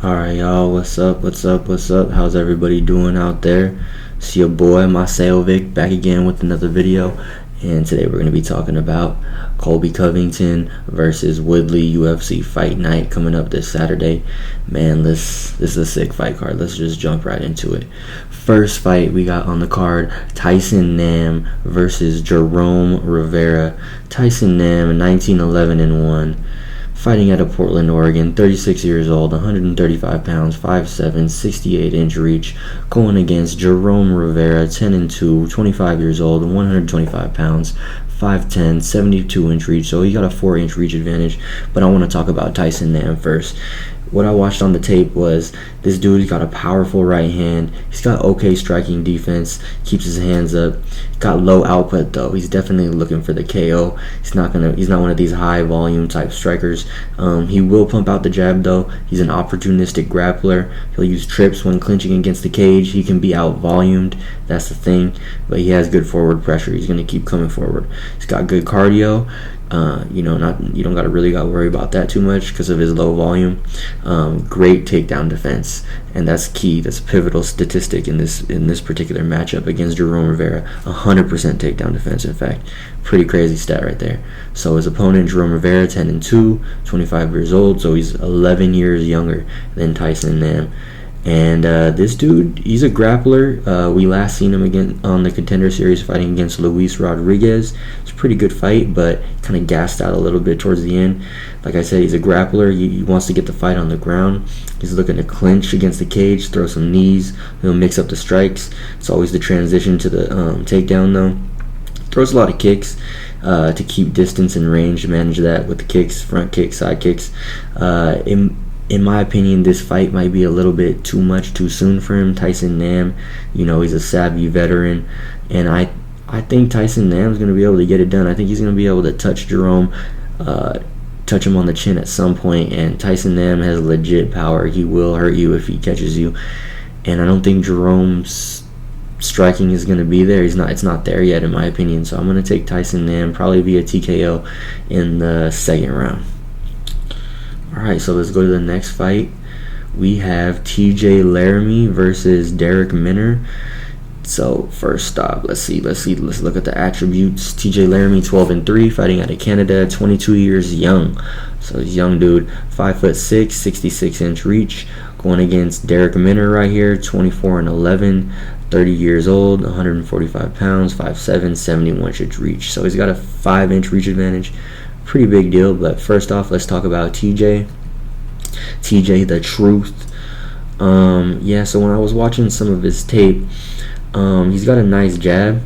Alright, y'all, what's up? How's everybody doing out there? It's your boy, Masejovic, back again with another video. And today we're going to be talking about Colby Covington versus Woodley UFC Fight Night coming up this Saturday. Man, this is a sick fight card. Let's just jump right into it. First fight we got on the card, Tyson Nam versus Jerome Rivera. Tyson Nam, 19-11-1. Fighting out of Portland, Oregon, 36 years old, 135 pounds, 5'7", 68-inch reach. Going against Jerome Rivera, 10-2, 25 years old, 125 pounds, 5'10", 72-inch reach. So he got a 4-inch reach advantage. But I want to talk about Tyson Nam first. What I watched on the tape was this dude's got a powerful right hand. He's got okay striking defense, keeps his hands up. Got low output though. He's definitely looking for the KO. He's not one of these high volume type strikers. He will pump out the jab though. He's an opportunistic grappler. He'll use trips when clinching against the cage. He can be out volumed. That's the thing. But he has good forward pressure. He's gonna keep coming forward. He's got good cardio. You don't got to worry about that too much because of his low volume. Great takedown defense, and that's key. That's a pivotal statistic in this particular matchup against Jerome Rivera. 100% takedown defense. In fact, pretty crazy stat right there. So his opponent, Jerome Rivera, 10-2, 25 years old. So he's 11 years younger than Tyson Nam. And this dude, he's a grappler. We last seen him again on the Contender Series fighting against Luis Rodriguez. It's a pretty good fight, but kind of gassed out a little bit towards the end. Like I said, he's a grappler. He wants to get the fight on the ground. He's looking to clinch against the cage, throw some knees. He'll mix up the strikes. It's always the transition to the takedown, though. Throws a lot of kicks to keep distance and range, manage that with the kicks, front kicks, side kicks. In my opinion, this fight might be a little bit too much too soon for him. Tyson Nam, he's a savvy veteran, and I think Tyson Nam's going to be able to get it done. I think he's going to be able to touch Jerome, touch him on the chin at some point, and Tyson Nam has legit power. He will hurt you if he catches you, and I don't think Jerome's striking is going to be there. It's not there yet, in my opinion, so I'm going to take Tyson Nam probably via TKO in the second round. Alright, so let's go to the next fight. We have TJ Laramie versus Darrick Minner. So first stop, let's look at the attributes. TJ Laramie, 12-3, fighting out of Canada, 22 years young. So he's a young dude, 5'6", 66-inch reach. Going against Darrick Minner right here, 24-11, 30 years old, 145 pounds, 5'7", 71-inch reach. So he's got a 5-inch reach advantage. Pretty big deal. But first off, let's talk about TJ the truth. So when I was watching some of his tape, he's got a nice jab,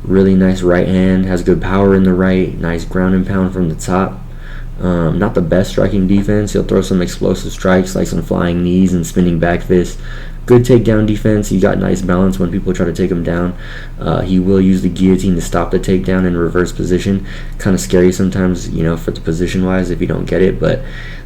really nice right hand, has good power in the right, nice ground and pound from the top. Not the best striking defense. He'll throw some explosive strikes like some flying knees and spinning back fists. Good takedown defense. He got nice balance when people try to take him down. He will use the guillotine to stop the takedown in reverse position. Kind of scary sometimes, for the position wise if you don't get it. But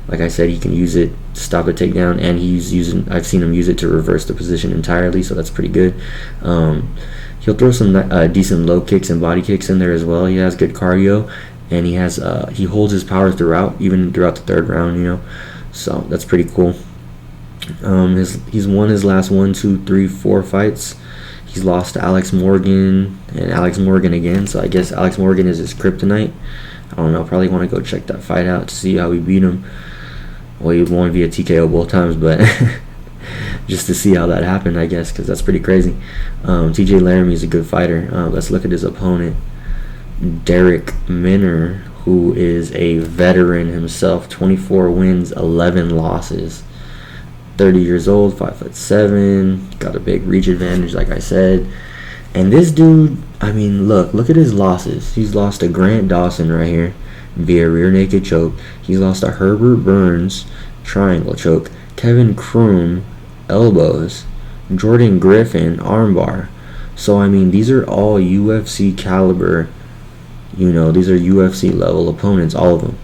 like I said, he can use it to stop the takedown, and I've seen him use it to reverse the position entirely. So that's pretty good. He'll throw some decent low kicks and body kicks in there as well. He has good cardio, and he holds his power even throughout the third round. So that's pretty cool. He's won his last 4 fights. He's lost to Alex Morgan and Alex Morgan again, so I guess Alex Morgan is his kryptonite. I don't know, probably want to go check that fight out to see how he beat him. Well, he won via TKO both times, but just to see how that happened, I guess, because that's pretty crazy. TJ Laramie is a good fighter. Let's look at his opponent, Darrick Minner, who is a veteran himself, 24 wins, 11 losses. 30 years old, 5'7", got a big reach advantage, like I said. And this dude, look at his losses. He's lost to Grant Dawson right here via rear naked choke. He's lost to Herbert Burns, triangle choke. Kevin Kroom, elbows. Jordan Griffin, armbar. So these are all UFC caliber. These are UFC level opponents, all of them.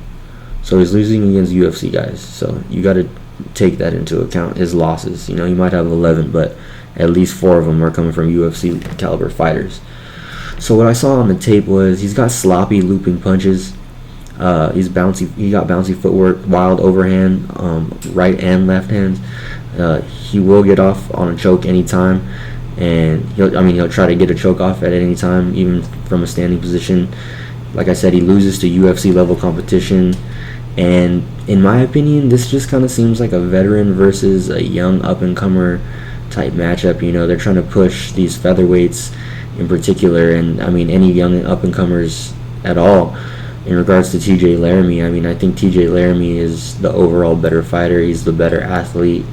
So he's losing against UFC guys. So you got to take that into account, his losses. He might have 11, but at least 4 of them are coming from UFC caliber fighters. So what I saw on the tape was he's got sloppy looping punches. He's bouncy. He got bouncy footwork, wild overhand, right and left hands. He will get off on a choke anytime, and he'll try to get a choke off at any time, even from a standing position. Like I said, he loses to UFC level competition, and in my opinion, this just kind of seems like a veteran versus a young up-and-comer type matchup. They're trying to push these featherweights in particular, and any young up-and-comers at all. In regards to TJ Laramie, I think TJ Laramie is the overall better fighter. He's the better athlete.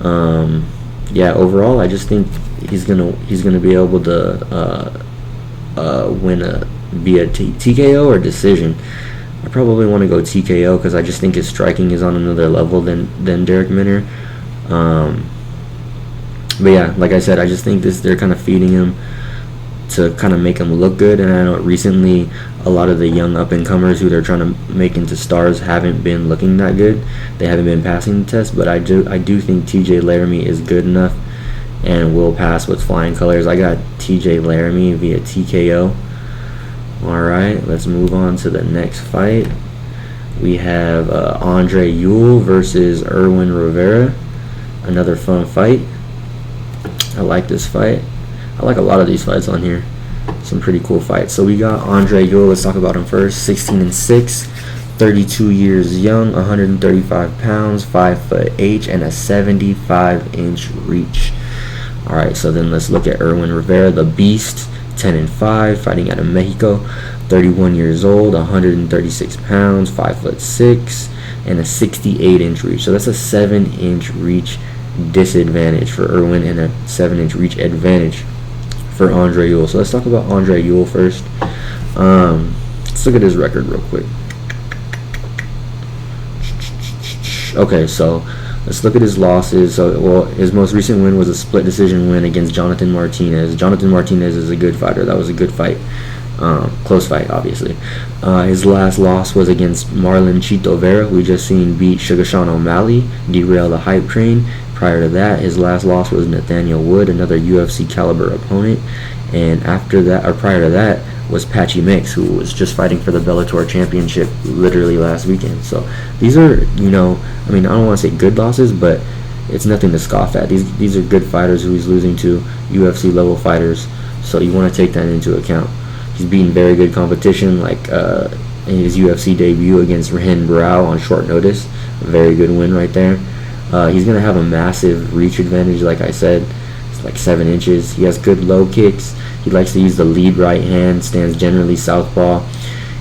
Overall, I just think he's gonna be able to win via TKO or decision. I probably want to go TKO because I just think his striking is on another level than Darrick Minner. But yeah, like I said, I just think they're kind of feeding him to kind of make him look good. And I know recently a lot of the young up-and-comers who they're trying to make into stars haven't been looking that good. They haven't been passing the test, but I do think TJ Laramie is good enough and will pass with flying colors. I got TJ Laramie via TKO. Alright, let's move on to the next fight. We have Andre Ewell versus Erwin Rivera. Another fun fight. I like this fight. I like a lot of these fights on here. Some pretty cool fights. So we got Andre Ewell. Let's talk about him first. 16-6, 32 years young, 135 pounds, 5'8", and a 75-inch reach. Alright, so then let's look at Erwin Rivera, the Beast. 10-5, fighting out of Mexico, 31 years old, 136 pounds, 5'6", and a 68-inch reach. So that's a 7-inch reach disadvantage for Erwin and a 7-inch reach advantage for Andre Ewell. So let's talk about Andre Ewell first. Let's look at his record real quick. Okay, so let's look at his losses. So, his most recent win was a split decision win against Jonathan Martinez. Jonathan Martinez is a good fighter. That was a good fight. Close fight, obviously. His last loss was against Marlon Chito Vera, who we just seen beat Sugar Sean O'Malley, derail the hype train. Prior to that, his last loss was Nathaniel Wood, another UFC caliber opponent. And prior to that, was Patchy Mix, who was just fighting for the Bellator championship literally last weekend. So these are, I don't want to say good losses, but it's nothing to scoff at. These are good fighters who he's losing to, UFC level fighters. So you want to take that into account. He's beaten very good competition, like in his UFC debut against Rehan Barao on short notice. A very good win right there. He's going to have a massive reach advantage, like I said. It's like 7 inches. He has good low kicks. He likes to use the lead right hand, stands generally southpaw.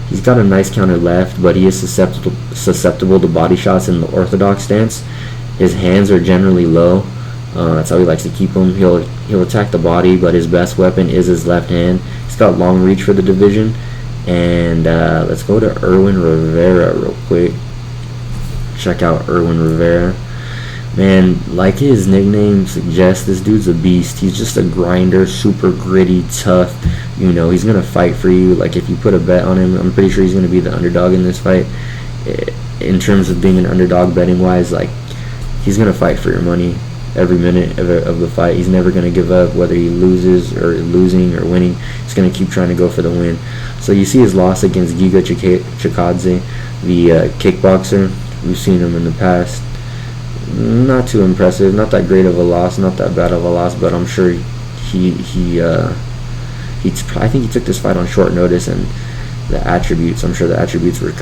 He's got a nice counter left, but he is susceptible to body shots in the orthodox stance. His hands are generally low. That's how he likes to keep them. He'll attack the body, but his best weapon is his left hand. He's got long reach for the division. And let's go to Erwin Rivera real quick. Check out Erwin Rivera. Man, like his nickname suggests, this dude's a beast. He's just a grinder, super gritty, tough. He's going to fight for you. Like, if you put a bet on him, I'm pretty sure he's going to be the underdog in this fight. In terms of being an underdog betting-wise, like, he's going to fight for your money every minute of the fight. He's never going to give up, whether he loses or losing or winning. He's going to keep trying to go for the win. So you see his loss against Giga Chikadze, the kickboxer. We've seen him in the past. Not too impressive, not that great of a loss, not that bad of a loss, but I'm sure I think he took this fight on short notice, and I'm sure the attributes were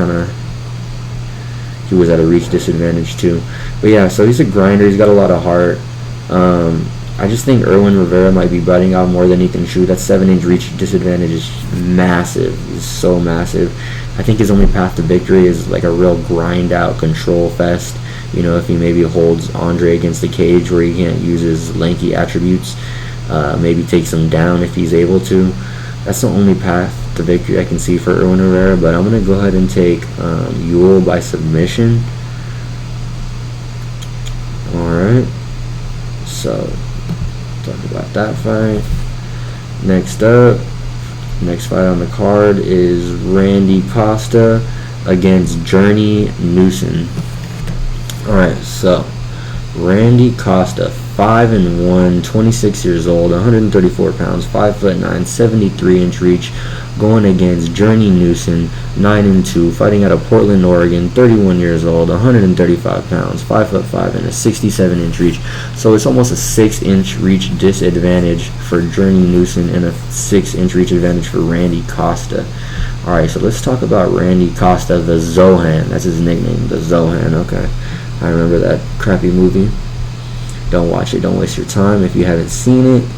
he was at a reach disadvantage too. But yeah, so he's a grinder, he's got a lot of heart. I just think Erwin Rivera might be biting out more than he can chew. That 7-inch reach disadvantage is massive. It's so massive. I think his only path to victory is like a real grind out control fest. If he maybe holds Andre against the cage where he can't use his lanky attributes, maybe takes him down if he's able to. That's the only path to victory I can see for Erwin Rivera, but I'm going to go ahead and take Ewell by submission. Alright, so talk about that fight. Next fight on the card is RandyCosta against JordanEspinosa. Alright, so RandyCosta, 5'1", 26 years old, 134 pounds, 5'9", 73-inch reach, going against JourneyNewson, 9-2, fighting out of Portland, Oregon, 31 years old, 135 pounds, 5'5", and a 67-inch reach. So it's almost a 6-inch reach disadvantage for JourneyNewson and a 6-inch reach advantage for RandyCosta. Alright, so let's talk about RandyCosta, the Zohan. That's his nickname, the Zohan. Okay, I remember that crappy movie. Don't watch it. Don't waste your time if you haven't seen it.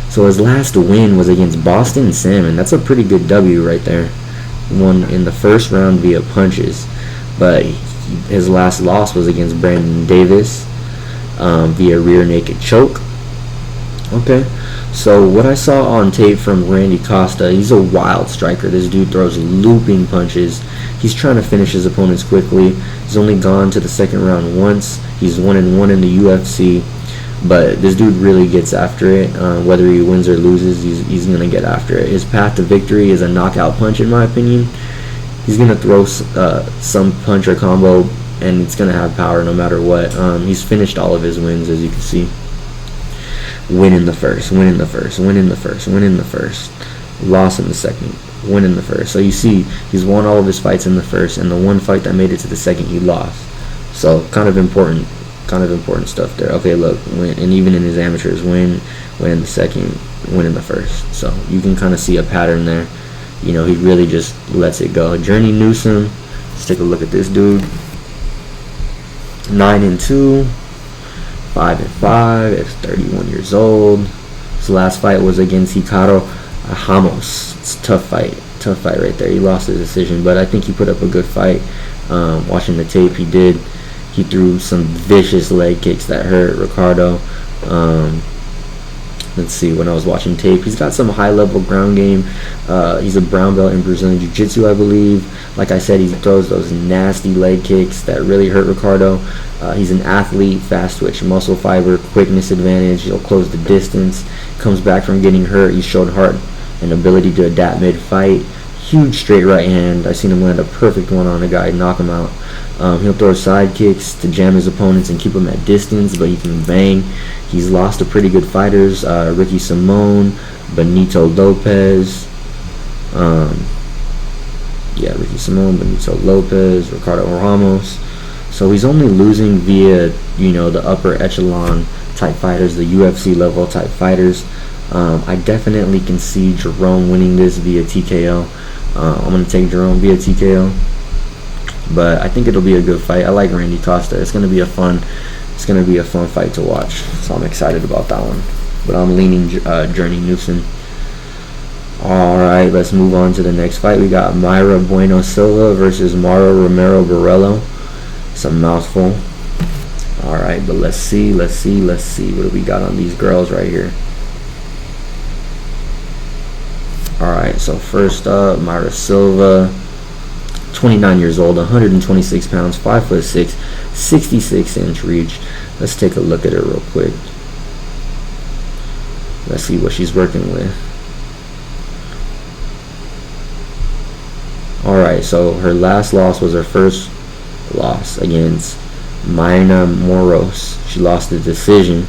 So his last win was against Boston Salmon. That's a pretty good W right there. Won in the first round via punches. But his last loss was against Brandon Davis via rear naked choke. Okay. So what I saw on tape from RandyCosta, he's a wild striker. This dude throws looping punches. He's trying to finish his opponents quickly. He's only gone to the second round once. He's 1-1 in the UFC. But this dude really gets after it. Whether he wins or loses, he's going to get after it. His path to victory is a knockout punch, in my opinion. He's going to throw some punch or combo, and it's going to have power no matter what. He's finished all of his wins, as you can see. Win in the first, win in the first, win in the first, win in the first. Loss in the second, win in the first. So you see, he's won all of his fights in the first, and the one fight that made it to the second, he lost. So kind of important stuff there. Okay, look, win, and even in his amateurs, win in the second, win in the first. So you can kind of see a pattern there. You know, he really just lets it go. JourneyNewson, let's take a look at this dude. 9-2. 5-5 at 31 years old. His last fight was against Ricardo Ramos. It's a tough fight right there. He lost the decision, but I think he put up a good fight. Watching the tape, he threw some vicious leg kicks that hurt Ricardo. Let's see, when I was watching tape, he's got some high-level ground game. He's a brown belt in Brazilian Jiu-Jitsu, I believe. Like I said, he throws those nasty leg kicks that really hurt Ricardo. He's an athlete, fast twitch, muscle fiber, quickness advantage. He'll close the distance. Comes back from getting hurt. He showed heart and ability to adapt mid-fight. Huge straight right hand. I've seen him land a perfect one on a guy, knock him out. He'll throw side kicks to jam his opponents and keep them at distance, but he can bang. He's lost to pretty good fighters, Ricky Simone, Benito Lopez. Ricky Simone, Benito Lopez, Ricardo Ramos. So he's only losing via, the upper echelon type fighters, the UFC level type fighters. I definitely can see Jerome winning this via TKO. I'm going to take Jerome via TKO. But I think it'll be a good fight. I like RandyCosta. It's going to be a fun fight to watch. So I'm excited about that one. But I'm leaning JourneyNewson. Alright, let's move on to the next fight. We got MayraBueno Silva versus MaraRomero Borella. It's a mouthful. Alright, but let's see. What do we got on these girls right here? Alright, so first up, Mayra Silva, 29 years old, 126 pounds, 5'6", 66-inch reach. Let's take a look at her real quick. Let's see what she's working with. Alright, so her last loss was her first loss against Mayna Moros. She lost the decision.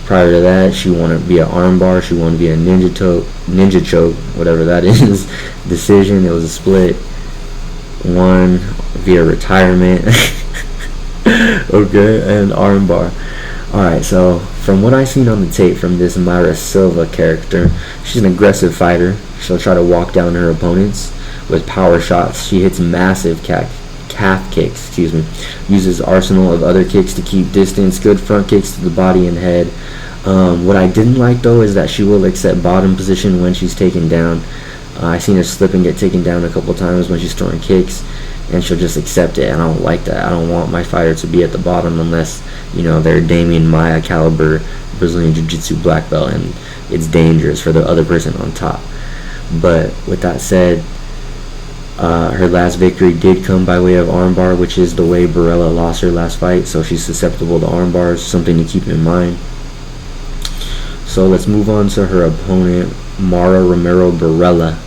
Prior to that, she won it via armbar. She won via ninja choke, whatever that is. Decision. It was a split. Won via retirement. Okay, and armbar. Alright, so from what I've seen on the tape from this Mayra Silva character, she's an aggressive fighter. She'll try to walk down her opponents with power shots. She hits massive calf kicks, uses arsenal of other kicks to keep distance, good front kicks to the body and head. What I didn't like though is that she will accept bottom position when she's taken down. I've seen her slip and get taken down a couple times when she's throwing kicks, and she'll just accept it. I don't like that. I don't want my fighter to be at the bottom unless they're Damian Maia caliber Brazilian Jiu-Jitsu black belt, and it's dangerous for the other person on top. But with that said, her last victory did come by way of armbar, which is the way Borella lost her last fight, so she's susceptible to armbars, something to keep in mind. So let's move on to her opponent, MaraRomero Borella.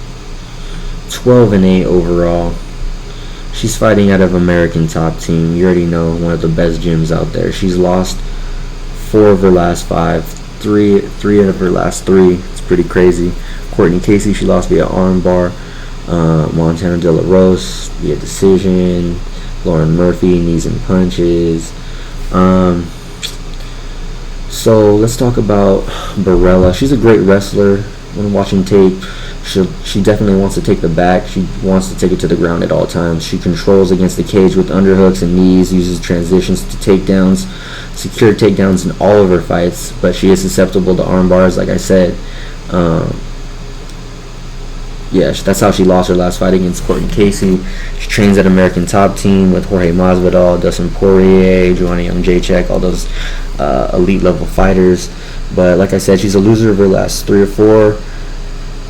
12-8 overall. She's fighting out of American Top Team. You already know, one of the best gyms out there. She's lost 4 of her last 5 three out of her last 3. It's pretty crazy. Courtney Casey, she lost via armbar. Montana De La Rose via decision. Lauren Murphy, knees and punches. So let's talk about Borella. She's a great wrestler. When watching tape, she definitely wants to take the back. She wants to take it to the ground at all times. She controls against the cage with underhooks and knees, uses transitions to takedowns, secure takedowns in all of her fights, but she is susceptible to arm bars, like I said. Yeah, that's how she lost her last fight against Courtney Casey. She trains at American Top Team with Jorge Masvidal, Dustin Poirier, Joanna Jędrzejczyk, all those elite level fighters. But like I said, she's a loser of her last 3 or 4,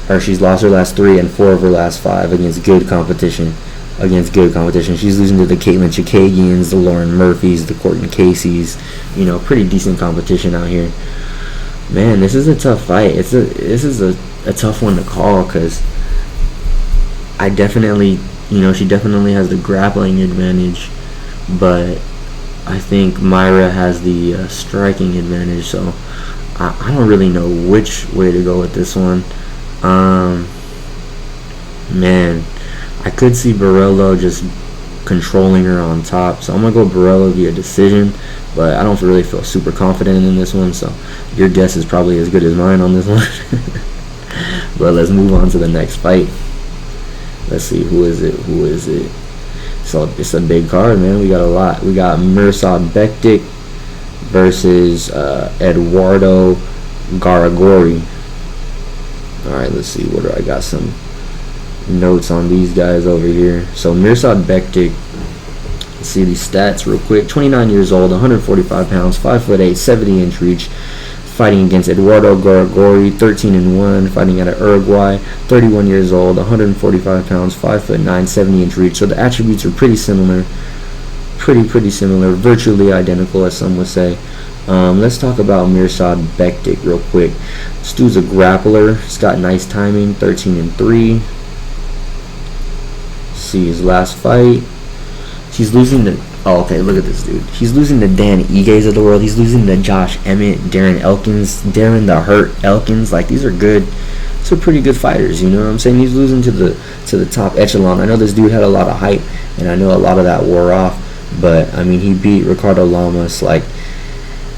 or she's lost her last 3 and 4 of her last 5 against good competition. She's losing to the Caitlin Chikagians, the Lauren Murphys, the Courtney Caseys. You know, pretty decent competition out here. Man, this is a tough fight. This is a tough one to call, because I definitely, she definitely has the grappling advantage, but I think Mayra has the striking advantage, so I don't really know which way to go with this one. Man, I could see Borella just controlling her on top, so I'm going to go Borella via decision, but I don't really feel super confident in this one, so your guess is probably as good as mine on this one. But let's move on to the next fight. Let's see, who is it? So it's a big card, man. We got a lot. We got MirsadBektić versus Eduardo Garagorri. Alright, let's see. What do I got? Some notes on these guys over here. So MirsadBektić, let's see these stats real quick. 29 years old, 145 pounds, 5'8", 70-inch reach. Fighting against Eduardo Garagorri, 13-1, fighting out of Uruguay, 31 years old, 145 pounds, 5'9", 70-inch reach. So the attributes are pretty similar, pretty similar, virtually identical, as some would say. Let's talk about MirsadBektić real quick. This dude's a grappler. He's got nice timing, 13-3. See his last fight. He's losing to... Oh, okay, look at this dude. He's losing to Dan Igues of the world. He's losing to Josh Emmett, Darren the Hurt Elkins. Like, these are good. These are pretty good fighters, you know what I'm saying? He's losing to the top echelon. I know this dude had a lot of hype, and I know a lot of that wore off. But I mean, he beat Ricardo Lamas. Like,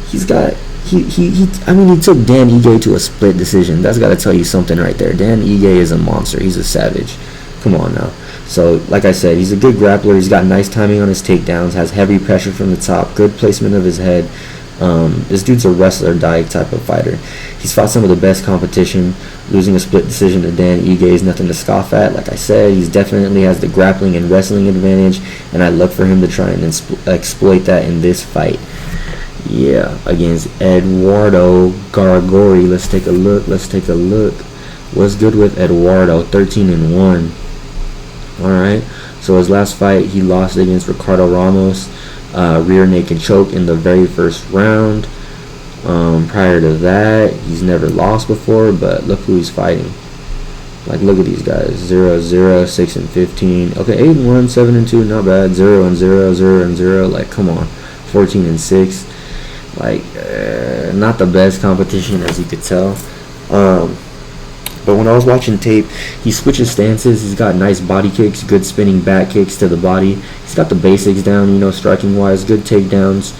he's got... He took Dan Ige to a split decision. That's got to tell you something right there. Dan Ige is a monster. He's a savage. Come on now. So, like I said, he's a good grappler. He's got nice timing on his takedowns, has heavy pressure from the top, good placement of his head. This dude's a wrestler-die type of fighter. He's fought some of the best competition. Losing a split decision to Dan Ige is nothing to scoff at. Like I said, he definitely has the grappling and wrestling advantage, and I look for him to try and exploit that in this fight. Yeah, against Eduardo Garagorri. Let's take a look. What's good with Eduardo? 13-1. Alright, so his last fight, he lost against Ricardo Ramos, rear naked choke in the very first round. Prior to that, he's never lost before, but look who he's fighting. Like, look at these guys. 0-0, 6-15. Okay, 8-1, 7-2, not bad. 0-0, 0-0. Like, come on. 14-6. Like, not the best competition, as you could tell. But when I was watching tape, he switches stances. He's got nice body kicks, good spinning back kicks to the body. He's got the basics down, you know, striking-wise, good takedowns.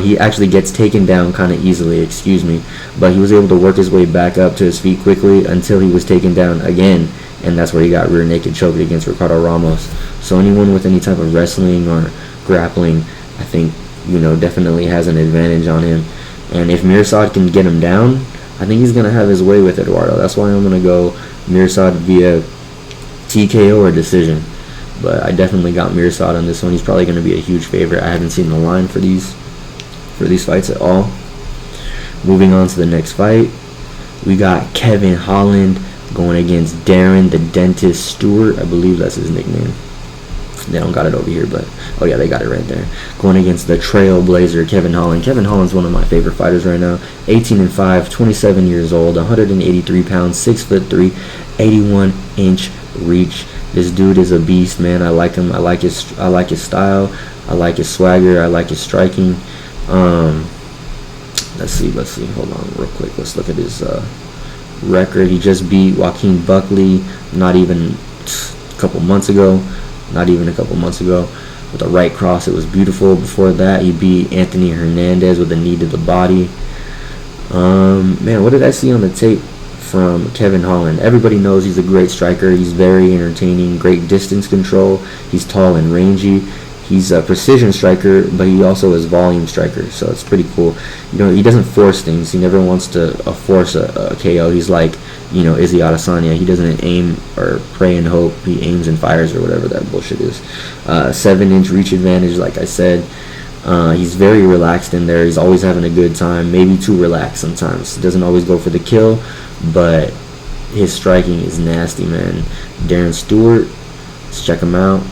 He actually gets taken down kind of easily, excuse me. But he was able to work his way back up to his feet quickly until he was taken down again. And that's where he got rear naked choked against Ricardo Ramos. So anyone with any type of wrestling or grappling, I think, you know, definitely has an advantage on him. And if Mirsad can get him down, I think he's going to have his way with Eduardo. That's why I'm going to go Mirsad via TKO or decision. But I definitely got Mirsad on this one. He's probably going to be a huge favorite. I haven't seen the line for these fights at all. Moving on to the next fight, we got KevinHolland going against Darren the Dentist Stewart. I believe that's his nickname. They don't got it over here, but oh yeah, they got it right there. Going against the Trailblazer, KevinHolland. KevinHolland's one of my favorite fighters right now. 18-5, 27 years old, 183 pounds, 6'3", 81-inch reach. This dude is a beast, man. I like him. I like his style. I like his swagger. I like his striking. Let's see. Hold on real quick. Let's look at his record. He just beat Joaquin Buckley not even a couple months ago. With a right cross, it was beautiful. Before that, he beat Anthony Hernandez with a knee to the body. Man, what did I see on the tape from KevinHolland? Everybody knows he's a great striker. He's very entertaining, great distance control. He's tall and rangy. He's a precision striker, but he also is volume striker, so it's pretty cool. You know, he doesn't force things. He never wants to force a KO. He's like, you know, Izzy Adesanya. He doesn't aim or pray and hope. He aims and fires or whatever that bullshit is. 7-inch reach advantage, like I said. He's very relaxed in there. He's always having a good time, maybe too relaxed sometimes. He doesn't always go for the kill, but his striking is nasty, man. DarrenStewart, let's check him out.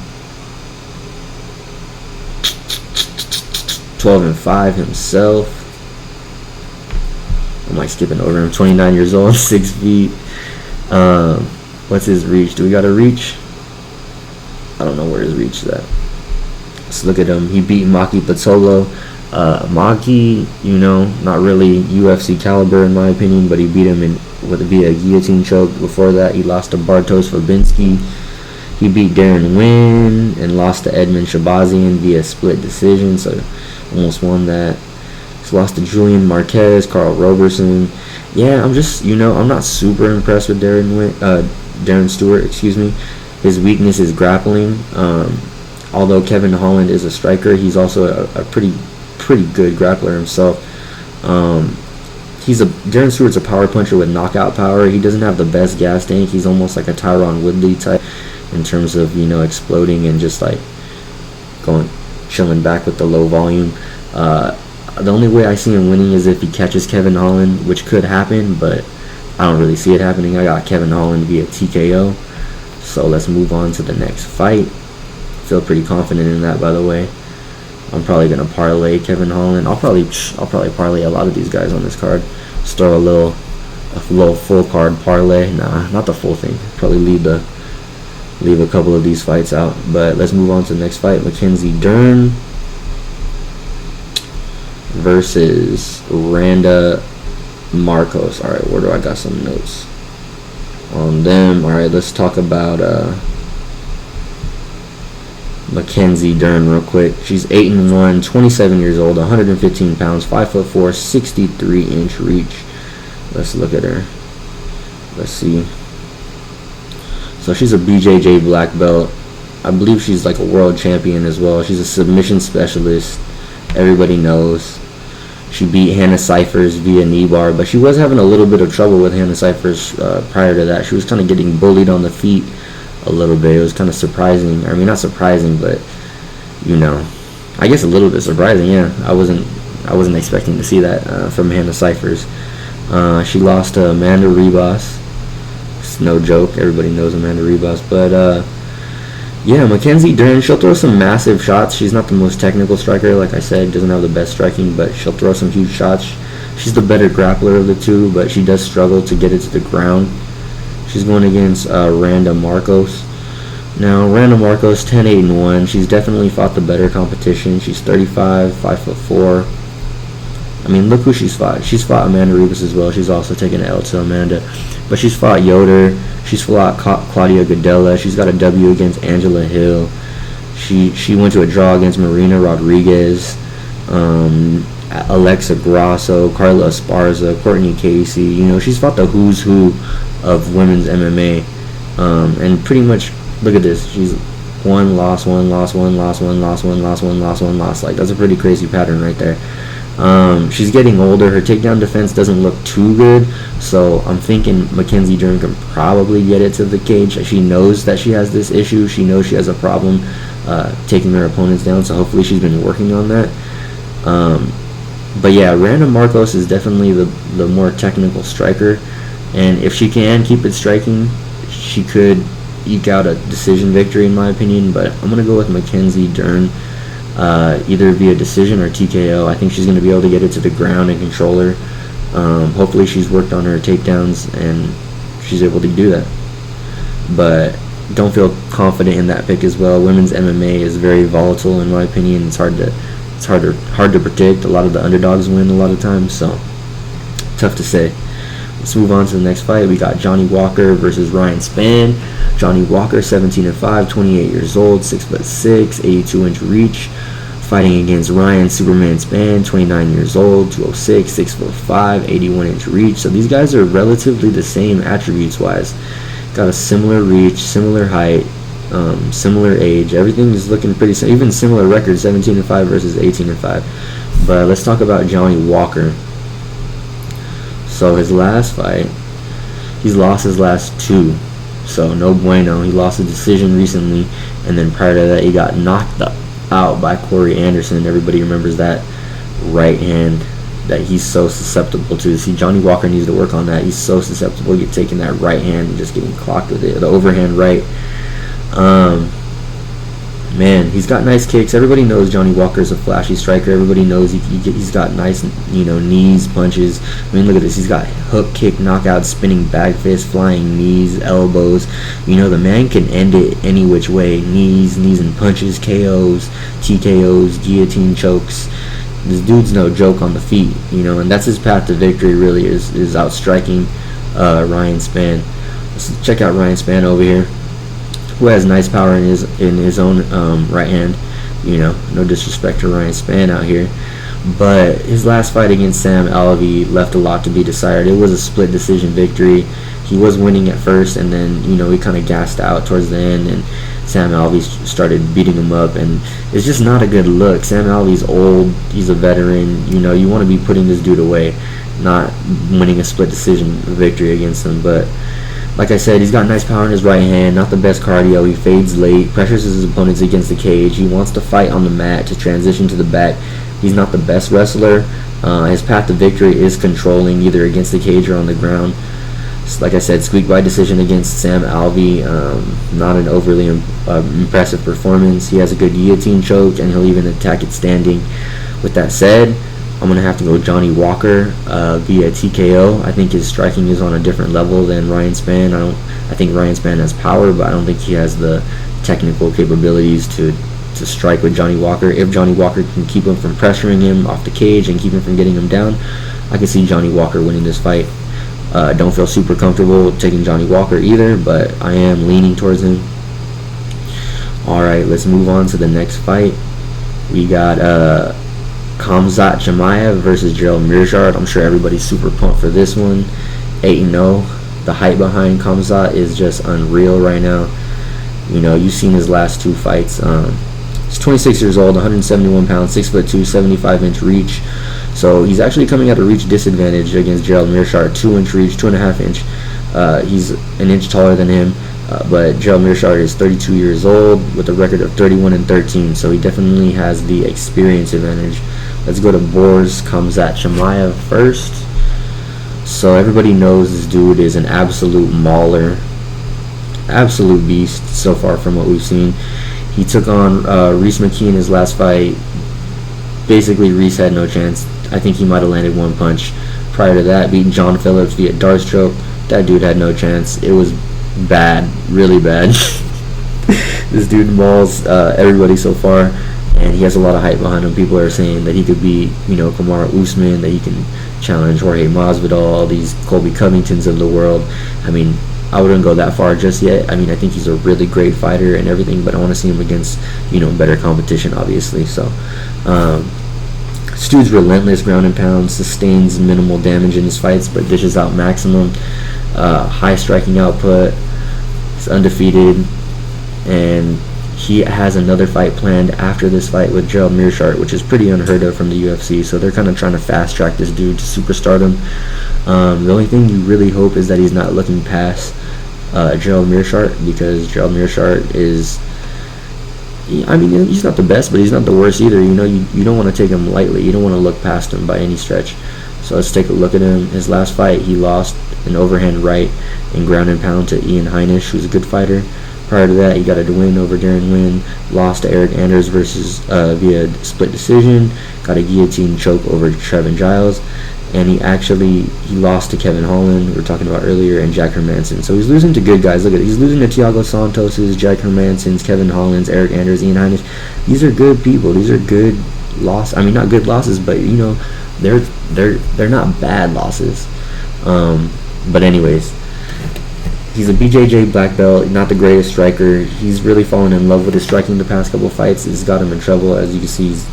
12-5 himself. Am I skipping over him? 29 years old, 6 feet. What's his reach? Do we got a reach? I don't know where his reach is at. Let's look at him. He beat Maki Pitolo. Maki, you know, not really UFC caliber in my opinion, but he beat him via a guillotine choke. Before that, he lost to Bartosz Fabinski. He beat Darren Wynn and lost to Edmund Shabazian via split decision, so almost won that. He's lost to Julian Marquez, Carl Roberson. Yeah, I'm just, you know, I'm not super impressed with DarrenStewart, excuse me. His weakness is grappling. Although KevinHolland is a striker, he's also a pretty good grappler himself. DarrenStewart's a power puncher with knockout power. He doesn't have the best gas tank. He's almost like a TyronWoodley type in terms of, you know, exploding and just like chilling back with the low volume. The only way I see him winning is if he catches KevinHolland, which could happen, but I don't really see it happening. I got KevinHolland via TKO. So let's move on to the next fight. Feel pretty confident in that, by the way. I'm probably gonna parlay KevinHolland. I'll probably parlay a lot of these guys on this card. Just throw a little full card parlay. Nah, not the full thing. Probably leave a couple of these fights out. But let's move on to the next fight. MackenzieDern versus RandaMarkos. Alright, where do I got some notes on them? Alright, let's talk about MackenzieDern real quick. She's 8-1, 27 years old, 115 pounds, 5'4", 63-inch reach. Let's look at her. Let's see. So she's a BJJ black belt. I believe she's like a world champion as well. She's a submission specialist. Everybody knows. She beat Hannah Cyphers via knee bar, but she was having a little bit of trouble with Hannah Cyphers prior to that. She was kind of getting bullied on the feet a little bit. It was kind of surprising. I mean, not surprising, but you know, I guess a little bit surprising. Yeah, I wasn't expecting to see that from Hannah Cyphers. She lost to Amanda Ribas. It's no joke. Everybody knows Amanda Ribas, but yeah, MackenzieDern, she'll throw some massive shots. She's not the most technical striker, like I said, doesn't have the best striking, but she'll throw some huge shots. She's the better grappler of the two, but she does struggle to get it to the ground. She's going against RandaMarkos. Now, RandaMarkos, 10-8-1. She's definitely fought the better competition. She's 35, 5'4". I mean, look who she's fought. She's fought Amanda Ribas as well. She's also taken an L to Amanda. But she's fought Yoder. She's fought Claudia Gadella. She's got a W against Angela Hill. She went to a draw against Marina Rodriguez, Alexa Grasso, Carla Esparza, Courtney Casey. You know, she's fought the who's who of women's MMA. And pretty much, look at this. She's one loss. Like, that's a pretty crazy pattern right there. She's getting older. Her takedown defense doesn't look too good, so I'm thinking MackenzieDern can probably get it to the cage. She knows that she has this issue. She knows she has a problem taking her opponents down, so hopefully she's been working on that. But yeah, RandaMarkos is definitely the more technical striker, and if she can keep it striking, she could eke out a decision victory in my opinion, but I'm going to go with MackenzieDern. Either via decision or TKO. I think she's going to be able to get it to the ground and control her. Hopefully she's worked on her takedowns and she's able to do that. But don't feel confident in that pick as well. Women's MMA is very volatile in my opinion. It's hard It's hard to predict. A lot of the underdogs win a lot of times, so tough to say. Let's move on to the next fight. We got Johnny Walker versus RyanSpann. Johnny Walker, 17-5, 28 years old, 6'6", 82-inch reach. Fighting against Ryan Superman Spann, 29 years old, 206, 6'5", 81-inch reach. So these guys are relatively the same attributes-wise. Got a similar reach, similar height, similar age. Everything is looking pretty similar. Even similar record, 17-5 versus 18-5. But let's talk about Johnny Walker. So his last fight, he's lost his last 2. So no bueno. He lost a decision recently, and then prior to that, he got knocked out by Corey Anderson. Everybody remembers that right hand that he's so susceptible to. See, Johnny Walker needs to work on that. He's so susceptible to taking that right hand and just getting clocked with it. The overhand right. Man, he's got nice kicks. Everybody knows Johnny Walker's a flashy striker. Everybody knows he's got nice, knees, punches. I mean, look at this. He's got hook, kick, knockout, spinning back fist, flying knees, elbows. The man can end it any which way. Knees and punches, KOs, TKOs, guillotine chokes. This dude's no joke on the feet, and that's his path to victory. Really is outstriking RyanSpann. Let's check out RyanSpann over here, who has nice power in his own right hand. No disrespect to RyanSpann out here, but his last fight against Sam Alvey left a lot to be desired. It was a split decision victory. He was winning at first, and then he kind of gassed out towards the end, and Sam Alvey started beating him up, and it's just not a good look. Sam Alvey's old. He's a veteran. You want to be putting this dude away, not winning a split decision victory against him. But like I said, he's got nice power in his right hand, not the best cardio. He fades late, pressures his opponents against the cage. He wants to fight on the mat to transition to the back. He's not the best wrestler. His path to victory is controlling, either against the cage or on the ground. Like I said, squeak by decision against Sam Alvey. Not an overly impressive performance. He has a good guillotine choke, and he'll even attack it standing. With that said, I'm going to have to go Johnny Walker via TKO. I think his striking is on a different level than RyanSpann. I think RyanSpann has power, but I don't think he has the technical capabilities to strike with Johnny Walker. If Johnny Walker can keep him from pressuring him off the cage and keep him from getting him down, I can see Johnny Walker winning this fight. Don't feel super comfortable taking Johnny Walker either, but I am leaning towards him. Alright, let's move on to the next fight. We got KhamzatChimaev versus GeraldMeerschaert. I'm sure everybody's super pumped for this one. 8-0. The hype behind Khamzat is just unreal right now. You've seen his last 2 fights. He's 26 years old, 171 pounds, 6'2", 75-inch reach. So he's actually coming at a reach disadvantage against GeraldMeerschaert. 2-inch reach, 2.5 inch. He's an inch taller than him. But GeraldMeerschaert is 32 years old with a record of 31-13, so he definitely has the experience advantage. Let's go to KhamzatChimaev first. So everybody knows this dude is an absolute mauler, absolute beast so far from what we've seen. He took on Reese McKean his last fight. Basically, Reese had no chance. I think he might have landed 1 punch. Prior to that, beating John Phillips via dart stroke. That dude had no chance. It was bad, really bad. This dude mauls everybody so far, and he has a lot of hype behind him. People are saying that he could be, Kamaru Usman, that he can challenge Jorge Masvidal, all these Colby Covingtons of the world. I mean, I wouldn't go that far just yet. I mean, I think he's a really great fighter and everything, but I want to see him against, better competition, obviously. So, this dude's relentless, ground and pound, sustains minimal damage in his fights, but dishes out maximum. High striking output. He's undefeated, and he has another fight planned after this fight with GeraldMeerschaert, which is pretty unheard of from the UFC. So they're kind of trying to fast track this dude to superstardom. The only thing you really hope is that he's not looking past GeraldMeerschaert, because GeraldMeerschaert is, I mean, he's not the best, but he's not the worst either. You don't want to take him lightly. You don't want to look past him by any stretch. So let's take a look at him. His last fight, he lost an overhand right in ground and pound to Ian Heinisch, who's a good fighter. Prior to that, he got a win over Darren Wynn, lost to Eric Anders via split decision, got a guillotine choke over Trevin Giles, and he lost to KevinHolland, we were talking about earlier, and Jack Hermansson. So he's losing to good guys. Look at it. He's losing to Thiago Santos's, Jack Hermansson's, KevinHolland's, Eric Anders, Ian Heinisch. These are good people. These are good loss. I mean, not good losses, but you know, they're not bad losses. But anyways, he's a BJJ black belt, not the greatest striker. He's really fallen in love with his striking the past couple fights. It's got him in trouble. As you can see, he's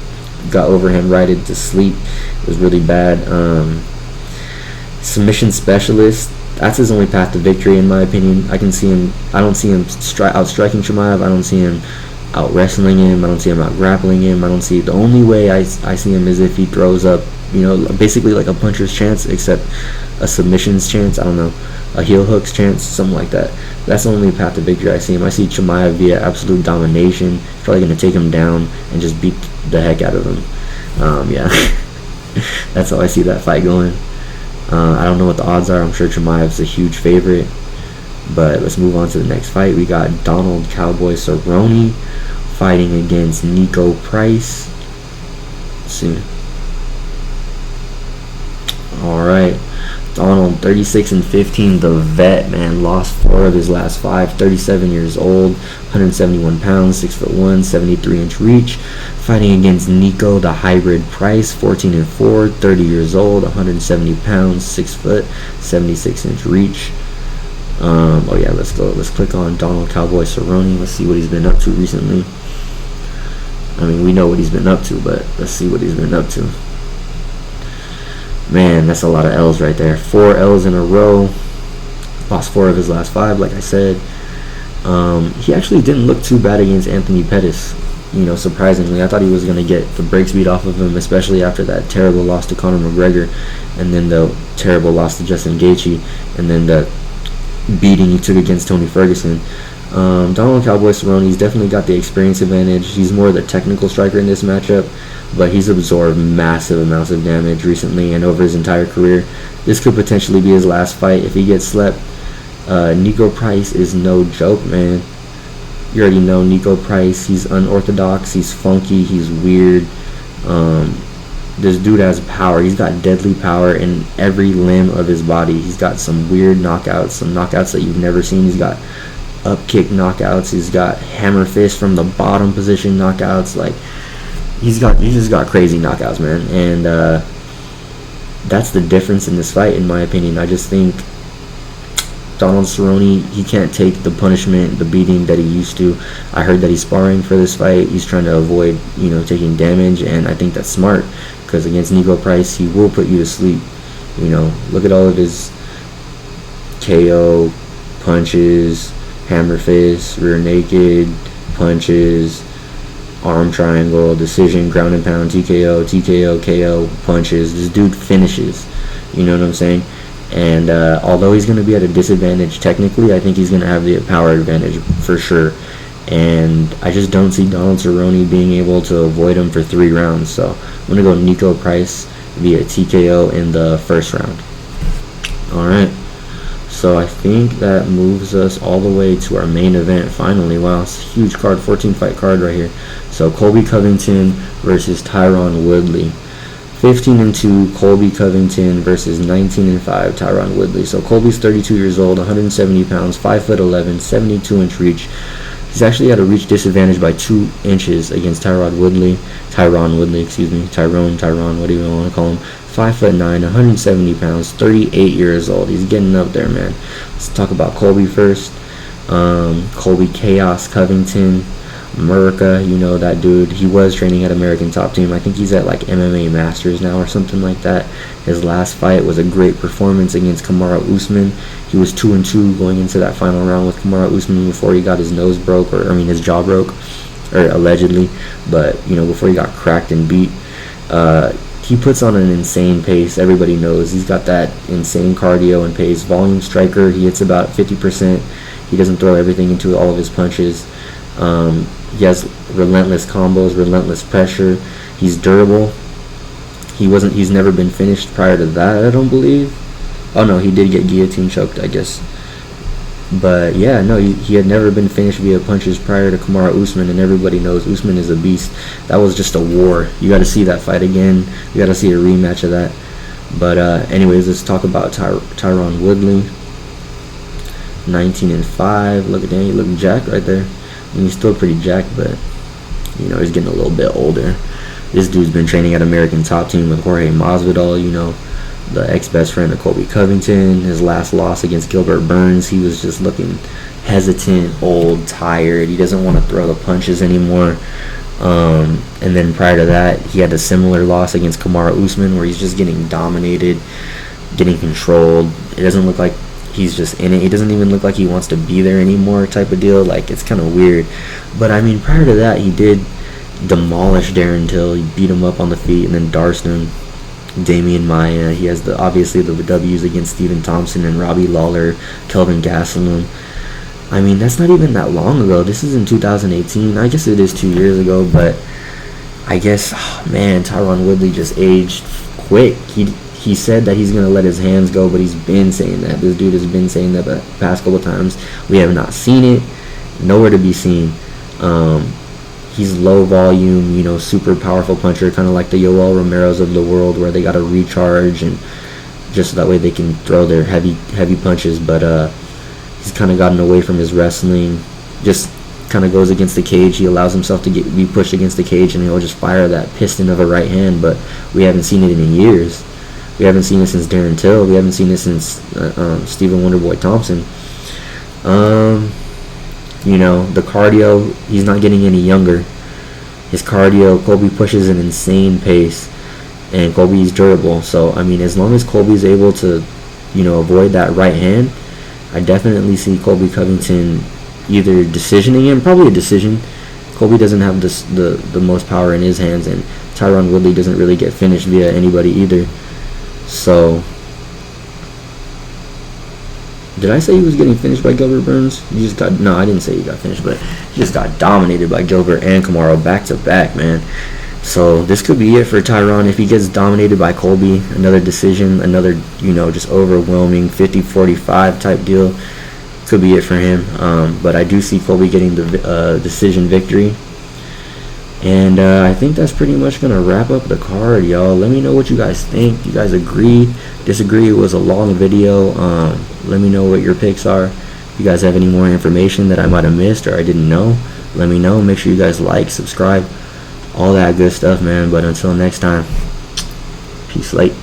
got overhand righted to sleep. It was really bad. Submission specialist, that's his only path to victory in my opinion. I don't see him out striking Chimaev. I don't see him out wrestling him. I don't see him out grappling him. The only way I see him is if he throws up, you know, basically like a puncher's chance, except a submission's chance. I don't know, a heel hook's chance, something like that. That's the only path to victory I see him. I see Chimaev via absolute domination. Probably going to take him down and just beat the heck out of him. Yeah, that's how I see that fight going. I don't know what the odds are. I'm sure Chimaev's a huge favorite. But let's move on to the next fight. We got DonaldCerrone fighting against NikoPrice. Let's see. Alright. Donald, 36-15, the vet, man, lost 4 of his last 5, 37 years old, 171 pounds, 6'1", 73-inch reach, fighting against Niko, the hybrid Price, 14-4, 30 years old, 170 pounds, 6 foot, 76-inch reach. Oh yeah, let's go. Let's click on DonaldCerrone. Let's see what he's been up to recently. I mean, we know what he's been up to, but let's see what he's been up to. Man, that's a lot of L's right there. 4 L's in a row. Lost 4 of his last 5, like I said. He actually didn't look too bad against Anthony Pettis. You know, surprisingly, I thought he was going to get the brakes beat off of him, especially after that terrible loss to Conor McGregor, and then the terrible loss to Justin Gaethje, and then the beating he took against Tony Ferguson. DonaldCerrone, he's definitely got the experience advantage. He's more the technical striker in this matchup, but he's absorbed massive amounts of damage recently and over his entire career. This could potentially be his last fight if he gets slept. NikoPrice is no joke, man. You already know NikoPrice. He's unorthodox, he's funky, he's weird. This dude has power. He's got deadly power in every limb of his body. He's got some weird knockouts, some knockouts that you've never seen. He's got up kick knockouts. He's got hammer fist from the bottom position knockouts. Like, he just got crazy knockouts, man. And that's the difference in this fight, in my opinion. I just think DonaldCerrone, he can't take the punishment, the beating that he used to. I heard that he's sparring for this fight. He's trying to avoid, you know, taking damage, and I think that's smart, because against NikoPrice, he will put you to sleep. You know, look at all of his KO, punches, hammer fist, rear naked, punches, arm triangle, decision, ground and pound, TKO, TKO, KO, punches. This dude finishes. You know what I'm saying? And although he's going to be at a disadvantage technically, I think he's going to have the power advantage for sure. And I just don't see DonaldCerrone being able to avoid him for 3 rounds. So I'm going to go NikoPrice via TKO in the first round. Alright. So I think that moves us all the way to our main event finally. Wow, it's a huge card, 14-fight card right here. So ColbyCovington versus TyronWoodley. 15-2 ColbyCovington versus 19-5 TyronWoodley. So Colby's 32 years old, 170 pounds, 5'11", 72-inch reach. He's actually had a reach disadvantage by 2 inches against Tyrone Woodley, Tyrone, whatever you want to call him. 5'9", 170 pounds, 38 years old. He's getting up there, man. Let's talk about Colby first. Colby Chaos Covington, America, you know that dude. He was training at American Top Team. I think he's at like MMA Masters now or something like that. His last fight was a great performance against Kamaru Usman. He was 2-2 going into that final round with Kamaru Usman before he got his nose broke, his jaw broke, or allegedly. But you know, before he got cracked and beat. He puts on an insane pace. Everybody knows he's got that insane cardio and pace. Volume striker. He hits about 50%. He doesn't throw everything into all of his punches. He has relentless combos, relentless pressure. He's durable. He's never been finished prior to that, I don't believe. Oh no, he did get guillotine choked, I guess. But yeah, no, he had never been finished via punches prior to Kamaru Usman, and everybody knows Usman is a beast. That was just a war. You got to see that fight again. You got to see a rematch of that. But anyways, let's talk about Tyron Woodley. 19-5. Look at that, he looked jacked right there. I mean, he's still pretty jacked, but you know, he's getting a little bit older. This dude's been training at American Top Team with Jorge Masvidal, you know, the ex-best friend of Colby Covington. His last loss against Gilbert Burns, he was just looking hesitant, old, tired. He doesn't want to throw the punches anymore. And then prior to that, he had a similar loss against Kamaru Usman where he's just getting dominated, getting controlled. It doesn't look like he's just in it. He doesn't even look like he wants to be there anymore type of deal. Like, it's kind of weird. But, I mean, prior to that, he did demolish Darren Till. He beat him up on the feet and then darsed him. Damian Maia. He has obviously the W's against Stephen Thompson and Robbie Lawler, Kelvin Gastelum. I mean, that's not even that long ago. This is in 2018. I guess it is 2 years ago, but I guess, man, Tyron Woodley just aged quick. He said that he's going to let his hands go, but he's been saying that. This dude has been saying that the past couple times. We have not seen it. Nowhere to be seen. He's low volume, you know, super powerful puncher, kind of like the Yoel Romeros of the world, where they got to recharge and just so that way they can throw their heavy punches. But he's kind of gotten away from his wrestling. Just kind of goes against the cage. He allows himself to be pushed against the cage, and he'll just fire that piston of a right hand. But we haven't seen it in years. We haven't seen it since Darren Till. We haven't seen it since Stephen Wonderboy Thompson. You know, the cardio, he's not getting any younger. His cardio, Colby pushes an insane pace, and Colby's durable. So, I mean, as long as Colby's able to, you know, avoid that right hand, I definitely see Colby Covington either decisioning him, probably a decision. Colby doesn't have the most power in his hands, and Tyron Woodley doesn't really get finished via anybody either. So, did I say he was getting finished by Gilbert Burns? No, I didn't say he got finished, but he just got dominated by Gilbert and Kamaru back to back, man. So this could be it for Tyron. If he gets dominated by Colby, another decision, another, you know, just overwhelming 50-45 type deal, could be it for him. But I do see Colby getting the decision victory. And I think that's pretty much going to wrap up the card, y'all. Let me know what you guys think. You guys agree, disagree? It was a long video. Let me know what your picks are. If you guys have any more information that I might have missed or I didn't know, let me know. Make sure you guys like, subscribe, all that good stuff, man. But until next time, peace, late.